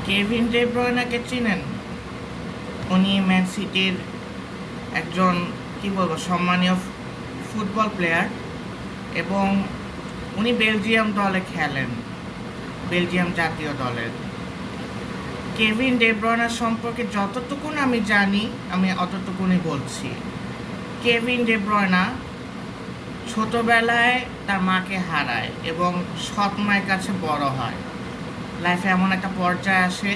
Kevin De ব্রয়নাকে চিনেন? উনি man সিটির একজন কি বলবো সম্মানীয় ফুটবল প্লেয়ার এবং উনি বেলজিয়াম দলে খেলেন, বেলজিয়াম জাতীয় দলের। কেভিন ডে ব্রয়না সম্পর্কে যতটুকুন আমি জানি আমি অতটুকুনই বলছি। কেভিন ডে ব্রয়না ছোটবেলায় তার মাকে হারায় এবং সৎ মায়ের কাছে বড় হয়। লাইফে এমন একটা পর্যায়ে আসে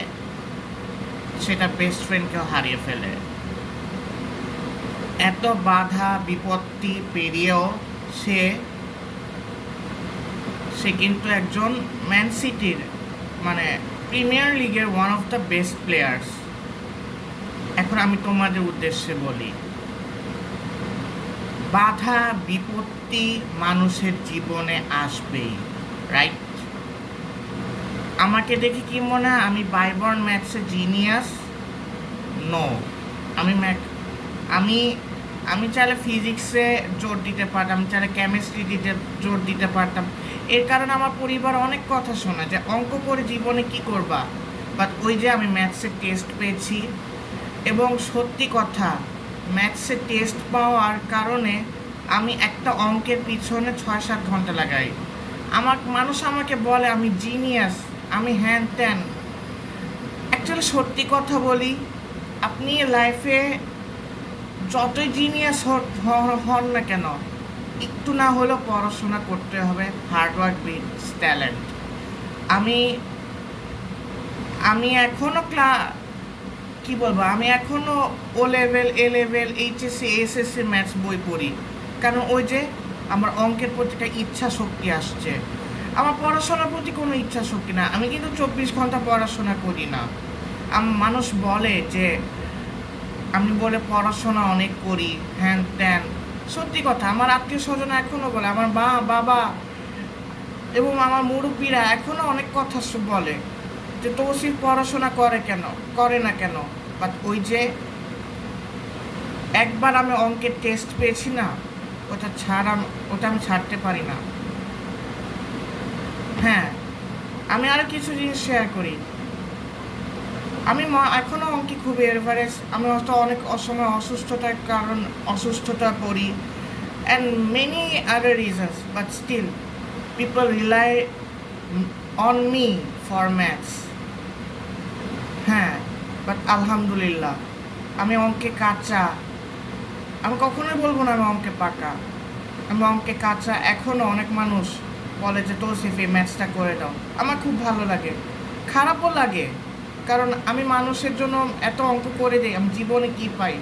সেটা বেস্ট ফ্রেন্ডকেও হারিয়ে ফেলে। এত বাধা বিপত্তি পেরিয়েও সে সে কিন্তু একজন ম্যান সিটির মানে প্রিমিয়ার লিগের one of the best players. এখন আমি তোমাদের উদ্দেশ্যে বলি, বাধা বিপত্তি মানুষের জীবনে আসবেই, রাইট? আমাকে দেখে কি মনে হয় আমি বাইবর্ন ম্যাথসে জিনিয়াস? নো। আমি আমি আমি চাইলে ফিজিক্সে জোর দিতে পারতাম, আমি চাইলে কেমিস্ট্রি দিতে জোর দিতে পারতাম। এর কারণে আমার পরিবার অনেক কথা শোনে যে অঙ্ক করে জীবনে কি করবা, বাট ওই যে আমি ম্যাথসে টেস্ট পেয়েছি এবং সত্যি কথা ম্যাথসে টেস্ট পাওয়ার কারণে আমি একটা অঙ্কের পিছনে 6-7 ঘন্টা লাগাই। মানুষ আমাকে বলে আমি জিনিয়াস, আমি হ্যান ত্যান। অ্যাকচুয়ালি সত্যি কথা বলি, আপনি লাইফে যতই জিনিয়াস হন না কেন, একটু না হলেও পড়াশোনা করতে হবে। Hard work beats talent. আমি আমি এখনও কি বলবো, আমি এখনও O level, A level, HSC, SSC maths বই পড়ি, কারণ ওই যে আমার অঙ্কের প্রতি একটা ইচ্ছা শক্তি আসছে। আমার পড়াশোনার প্রতি কোনো ইচ্ছা শক্তি না। আমি কিন্তু 24 ঘন্টা পড়াশোনা করি না। মানুষ বলে যে আমি বলে পড়াশোনা অনেক করি, হ্যান ত্যান। সত্যি কথা, আমার আত্মীয় স্বজন এখনও বলে, আমার মা বাবা এবং আমার মুরব্বীরা এখনও অনেক কথা বলে যে তৌসিফ পড়াশোনা করে না কেন। বাট ওই যে একবার আমি অঙ্কের টেস্ট পেয়েছি না, ওটা আমি ছাড়তে পারি না। হ্যাঁ, আমি আরও কিছু জিনিস শেয়ার করি। আমি এখনও অঙ্কে খুব এভারেজ। আমি হয়তো অনেক অসময় অসুস্থতা পড়ি and many other reasons, but still people rely on me for maths. হ্যাঁ, বাট আলহামদুলিল্লাহ আমি অঙ্কে কাঁচা। আমি কখনোই বলবো না আমি অঙ্কে পাকা। আমি অঙ্কে কাঁচা। এখনও অনেক মানুষ বলে যে তৌসিফ এই ম্যাথসটা করে দাও। আমার খুব ভালো লাগে, খারাপও লাগে, কারণ আমি মানুষের জন্য এত অঙ্ক করে দিই, আমি জীবনে কী পাই।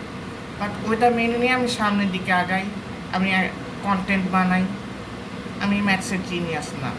বাট ওইটা মেনে নিয়ে আমি সামনের দিকে আগাই, আমি কন্টেন্ট বানাই। আমি ম্যাথসের জিনিয়াস না।